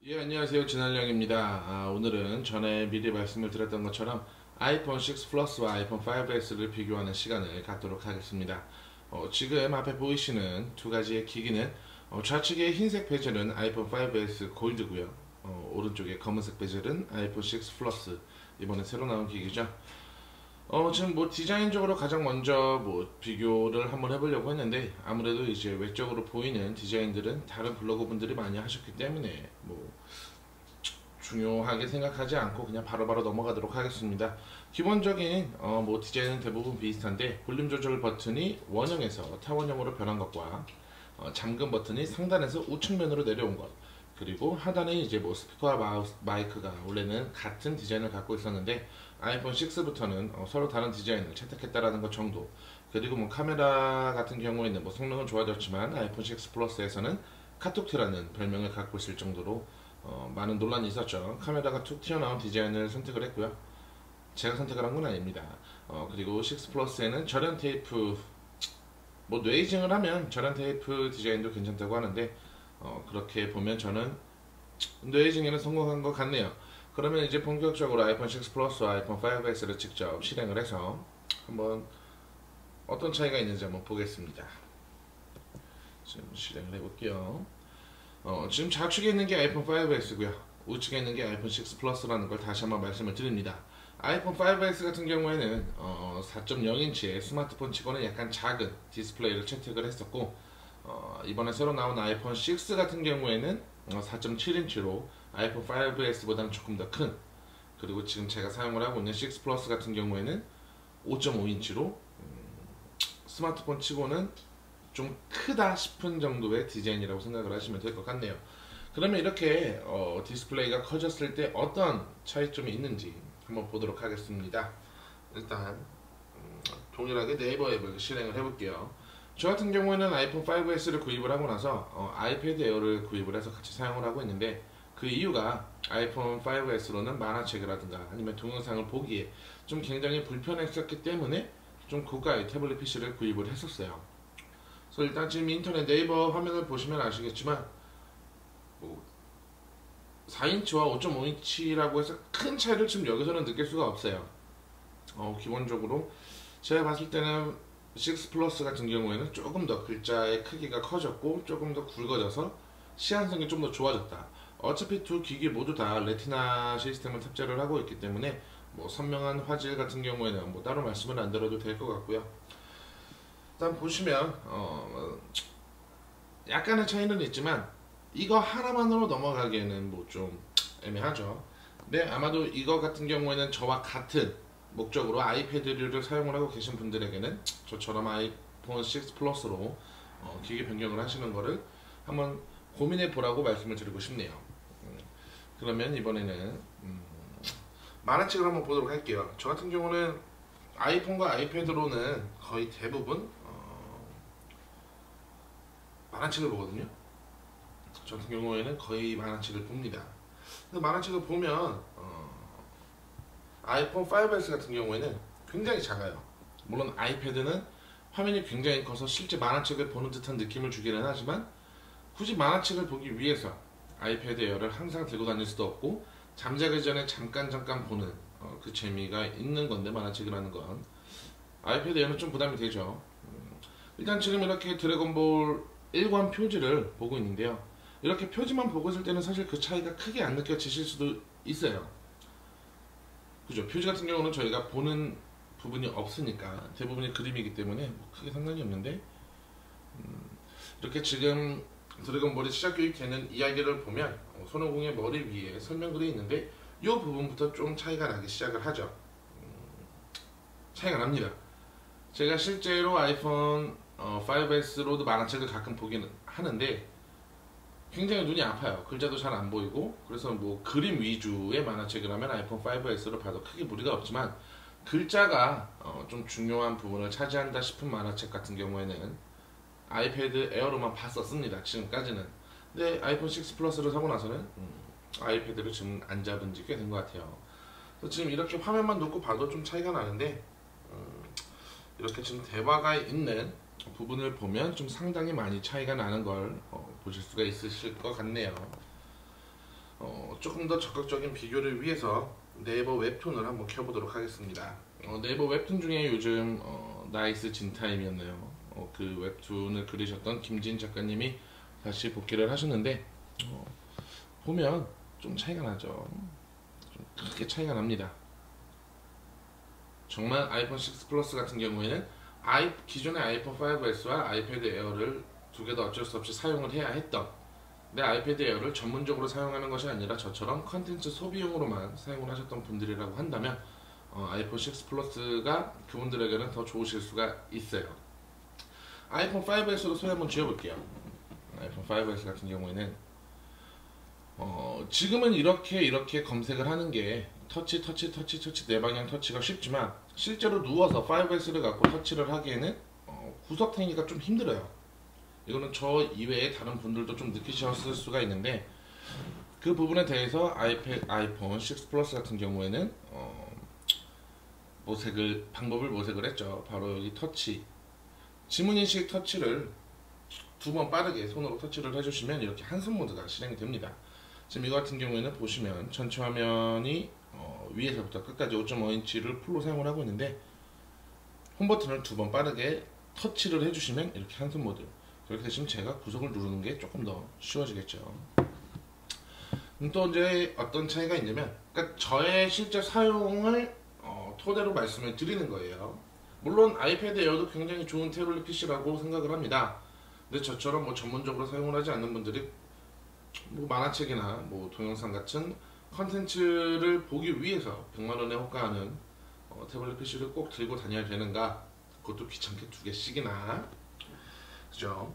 예, 안녕하세요. 진한령입니다. 오늘은 전에 미리 말씀을 드렸던 것처럼 아이폰 6 플러스와 아이폰 5S를 비교하는 시간을 갖도록 하겠습니다. 지금 앞에 보이시는 두 가지의 기기는 좌측의 흰색 베젤은 아이폰 5S 골드고요. 오른쪽에 검은색 베젤은 아이폰 6 플러스, 이번에 새로 나온 기기죠. 지금 뭐 디자인적으로 가장 먼저 뭐 비교를 한번 해보려고 했는데, 아무래도 이제 외적으로 보이는 디자인들은 다른 블로거 분들이 많이 하셨기 때문에 뭐 중요하게 생각하지 않고 그냥 바로바로 넘어가도록 하겠습니다. 기본적인 뭐 디자인은 대부분 비슷한데, 볼륨 조절 버튼이 원형에서 타원형으로 변한 것과 잠금 버튼이 상단에서 우측면으로 내려온 것, 그리고 하단에 이제 뭐 스피커와 마이크가 원래는 같은 디자인을 갖고 있었는데 아이폰 6부터는 서로 다른 디자인을 채택했다라는 것 정도. 그리고 뭐 카메라 같은 경우에는 뭐 성능은 좋아졌지만 아이폰 6 플러스에서는 카톡티라는 별명을 갖고 있을 정도로 많은 논란이 있었죠. 카메라가 툭 튀어나온 디자인을 선택을 했고요. 제가 선택을 한 건 아닙니다. 그리고 6 플러스에는 절연 테이프, 뭐 뇌이징을 하면 절연 테이프 디자인도 괜찮다고 하는데 그렇게 보면 저는 뇌이징에는 성공한 것 같네요. 그러면 이제 본격적으로 아이폰 6 플러스와 아이폰 5S를 직접 실행을 해서 한번 어떤 차이가 있는지 한번 보겠습니다. 지금 실행을 해볼게요. 지금 좌측에 있는 게 아이폰 5S고요. 우측에 있는 게 아이폰 6 플러스라는 걸 다시 한번 말씀을 드립니다. 아이폰 5S 같은 경우에는 4.0인치의 스마트폰 치고는 약간 작은 디스플레이를 채택을 했었고, 이번에 새로 나온 아이폰 6 같은 경우에는 4.7인치로 아이폰 5S보다는 조금 더 큰, 그리고 지금 제가 사용을 하고 있는 6 플러스 같은 경우에는 5.5인치로 스마트폰 치고는 좀 크다 싶은 정도의 디자인이라고 생각을 하시면 될 것 같네요. 그러면 이렇게 디스플레이가 커졌을 때 어떤 차이점이 있는지 한번 보도록 하겠습니다. 일단 동일하게 네이버 앱을 실행을 해볼게요. 저 같은 경우에는 아이폰 5S를 구입을 하고 나서 아이패드 에어를 구입을 해서 같이 사용을 하고 있는데, 그 이유가 아이폰 5S로는 만화책이라든가 아니면 동영상을 보기에 좀 굉장히 불편했었기 때문에 좀 고가의 태블릿 PC를 구입을 했었어요. 그래서 일단 지금 인터넷 네이버 화면을 보시면 아시겠지만 뭐 4인치와 5.5인치라고 해서 큰 차이를 지금 여기서는 느낄 수가 없어요. 기본적으로 제가 봤을 때는 6 플러스 같은 경우에는 조금 더 글자의 크기가 커졌고 조금 더 굵어져서 시안성이 좀 더 좋아졌다. 어차피 두 기기 모두 다 레티나 시스템을 탑재를 하고 있기 때문에 뭐 선명한 화질 같은 경우에는 뭐 따로 말씀을 안 드려도 될 것 같고요. 일단 보시면 약간의 차이는 있지만 이거 하나만으로 넘어가기에는 뭐 좀 애매하죠. 근데 아마도 이거 같은 경우에는 저와 같은 목적으로 아이패드를 사용을 하고 계신 분들에게는 저처럼 아이폰 6 플러스로 기기 변경을 하시는 거를 한번 고민해 보라고 말씀을 드리고 싶네요. 그러면 이번에는 만화책을 한번 보도록 할게요. 저 같은 경우는 아이폰과 아이패드로는 거의 대부분 만화책을 보거든요. 저 같은 경우에는 거의 만화책을 봅니다. 근데 만화책을 보면 아이폰 5S 같은 경우에는 굉장히 작아요. 물론 아이패드는 화면이 굉장히 커서 실제 만화책을 보는 듯한 느낌을 주기는 하지만, 굳이 만화책을 보기 위해서 아이패드 에어를 항상 들고 다닐 수도 없고 잠자기 전에 잠깐 보는 그 재미가 있는 건데, 만화책이라는 건 아이패드 에어는 좀 부담이 되죠. 일단 지금 이렇게 드래곤볼 1관 표지를 보고 있는데요. 이렇게 표지만 보고 있을 때는 사실 그 차이가 크게 안 느껴지실 수도 있어요. 그죠? 표지 같은 경우는 저희가 보는 부분이 없으니까 대부분이 그림이기 때문에 뭐 크게 상관이 없는데, 이렇게 지금 드래곤볼이 시작이 되는 이야기를 보면 손오공의 머리 위에 설명글이 있는데 이 부분부터 좀 차이가 나기 시작을 하죠. 차이가 납니다. 제가 실제로 아이폰 5S로도 만화책을 가끔 보기는 하는데 굉장히 눈이 아파요. 글자도 잘 안 보이고. 그래서 뭐 그림 위주의 만화책이라면 아이폰 5S로 봐도 크게 무리가 없지만, 글자가 좀 중요한 부분을 차지한다 싶은 만화책 같은 경우에는 아이패드 에어로만 봤었습니다. 지금까지는. 근데 아이폰 6 플러스를 사고 나서는 아이패드를 지금 안 잡은 지 꽤 된 것 같아요. 그래서 지금 이렇게 화면만 놓고 봐도 좀 차이가 나는데, 이렇게 지금 대화가 있는 부분을 보면 좀 상당히 많이 차이가 나는 걸 보실 수가 있으실 것 같네요. 조금 더 적극적인 비교를 위해서 네이버 웹툰을 한번 켜보도록 하겠습니다. 네이버 웹툰 중에 요즘 나이스 진타임이었네요. 그 웹툰을 그리셨던 김진 작가님이 다시 복귀를 하셨는데 보면 좀 차이가 나죠. 좀 크게 차이가 납니다. 정말 아이폰 6 플러스 같은 경우에는 기존의 아이폰 5S와 아이패드 에어를 두 개 다 어쩔 수 없이 사용을 해야 했던, 내 아이패드 에어를 전문적으로 사용하는 것이 아니라 저처럼 컨텐츠 소비용으로만 사용을 하셨던 분들이라고 한다면 아이폰 6 플러스가 그분들에게는 더 좋으실 수가 있어요. 아이폰 5S로 소개 한번 지어볼게요. 아이폰 5S 같은 경우에는 지금은 이렇게 검색을 하는 게 터치 네 방향 터치가 쉽지만 실제로 누워서 5S를 갖고 터치를 하기에는 구석탱이가 좀 힘들어요. 이거는 저 이외에 다른 분들도 좀 느끼셨을 수가 있는데, 그 부분에 대해서 아이폰 6 플러스 같은 경우에는 방법을 모색을 했죠. 바로 여기 터치, 지문인식 터치를 두 번 빠르게 손으로 터치를 해주시면 이렇게 한손 모드가 실행이 됩니다. 지금 이거 같은 경우에는 보시면 전체 화면이 위에서부터 끝까지 5.5인치를 풀로 사용을 하고 있는데, 홈 버튼을 두 번 빠르게 터치를 해주시면 이렇게 한손 모드, 그렇게 되시면 제가 구석을 누르는 게 조금 더 쉬워지겠죠. 또 이제 어떤 차이가 있냐면, 그러니까 저의 실제 사용을 토대로 말씀을 드리는 거예요. 물론 아이패드 에어도 굉장히 좋은 태블릿 PC라고 생각을 합니다. 근데 저처럼 뭐 전문적으로 사용을 하지 않는 분들이 뭐 만화책이나 뭐 동영상 같은 컨텐츠를 보기 위해서 100만원에 호가하는 태블릿 PC를 꼭 들고 다녀야 되는가? 그것도 귀찮게 두 개씩이나, 그죠?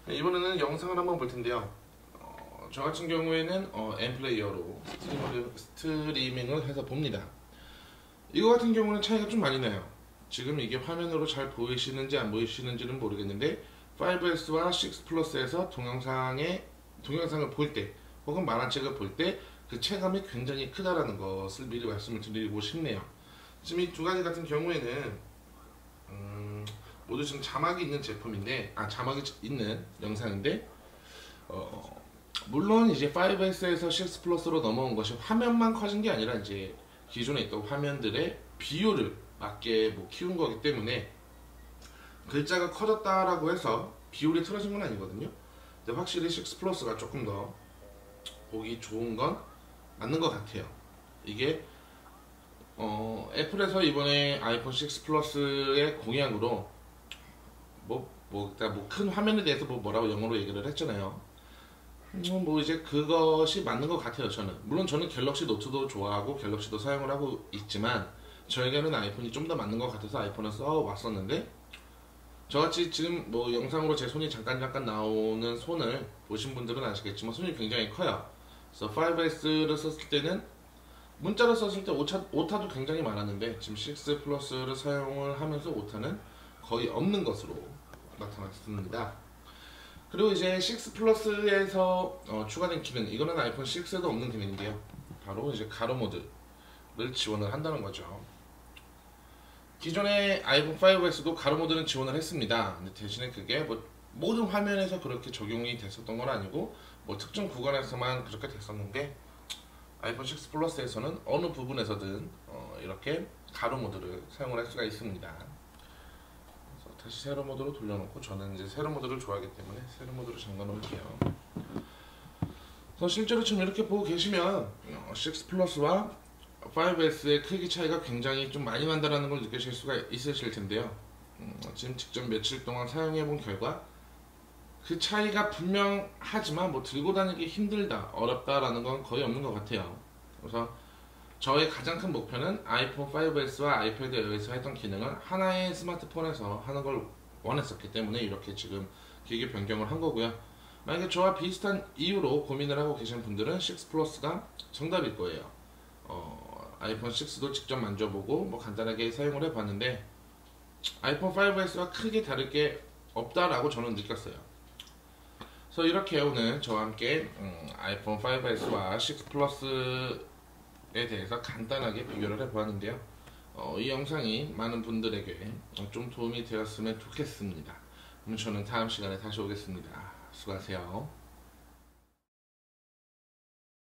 이번에는 영상을 한번 볼 텐데요. 저 같은 경우에는 엠플레이어로 스트리밍을 해서 봅니다. 이거 같은 경우는 차이가 좀 많이 나요. 지금 이게 화면으로 잘 보이시는지 안 보이시는지는 모르겠는데, 5S와 6 플러스에서 동영상을 볼 때 혹은 만화책을 볼 때 그 체감이 굉장히 크다라는 것을 미리 말씀을 드리고 싶네요. 지금 이 두 가지 같은 경우에는 모두 지금 자막이 있는 제품인데, 자막이 있는 영상인데, 물론 이제 5S에서 6 플러스로 넘어온 것이 화면만 커진 게 아니라 이제 기존에 있던 화면들의 비율을 맞게 키운 거기 때문에 글자가 커졌다라고 해서 비율이 틀어진 건 아니거든요. 근데 확실히 6 플러스가 조금 더 보기 좋은 건 맞는 것 같아요. 이게 애플에서 이번에 아이폰 6 플러스의 공약으로 큰 화면에 대해서 뭐라고 영어로 얘기를 했잖아요. 이제 그것이 맞는 것 같아요. 물론 저는 갤럭시 노트도 좋아하고 갤럭시도 사용을 하고 있지만 저에게는 아이폰이 좀 더 맞는 것 같아서 아이폰을 써왔었는데, 저같이 지금 영상으로 제 손이 잠깐 나오는 손을 보신 분들은 아시겠지만 손이 굉장히 커요. 그래서 5S를 썼을 때는, 문자로 썼을 때 오타도 굉장히 많았는데 지금 6 플러스를 사용을 하면서 오타는 거의 없는 것으로 나타났습니다. 그리고 이제 6 플러스에서 추가된 기능, 이거는 아이폰 6에도 없는 기능인데요. 바로 이제 가로 모드를 지원을 한다는 거죠. 기존의 아이폰 5S도 가로 모드는 지원을 했습니다. 근데 대신에 그게 모든 화면에서 그렇게 적용이 됐었던 건 아니고 특정 구간에서만 그렇게 됐었는데, 아이폰 6 플러스에서는 어느 부분에서든 이렇게 가로 모드를 사용을 할 수가 있습니다. 그래서 다시 세로 모드로 돌려놓고, 저는 이제 세로 모드를 좋아하기 때문에 세로 모드로 잠가 놓을게요. 그래서 실제로 지금 이렇게 보고 계시면 6 플러스와 5S의 크기 차이가 굉장히 좀 많이 난다는 걸 느끼실 수가 있으실 텐데요. 지금 직접 며칠 동안 사용해 본 결과 그 차이가 분명하지만 들고 다니기 힘들다, 어렵다라는 건 거의 없는 것 같아요. 그래서 저의 가장 큰 목표는 아이폰 5S와 아이패드 에어에서 했던 기능을 하나의 스마트폰에서 하는 걸 원했었기 때문에 이렇게 지금 기기 변경을 한 거고요. 만약에 저와 비슷한 이유로 고민을 하고 계신 분들은 6 플러스가 정답일 거예요. 아이폰 6도 직접 만져보고 간단하게 사용을 해봤는데 아이폰 5S와 크게 다를 게 없다라고 저는 느꼈어요. 그래서 이렇게 오늘 저와 함께 아이폰 5S와 6 플러스에 대해서 간단하게 비교를 해보았는데요. 이 영상이 많은 분들에게 좀 도움이 되었으면 좋겠습니다. 그럼 저는 다음 시간에 다시 오겠습니다. 수고하세요.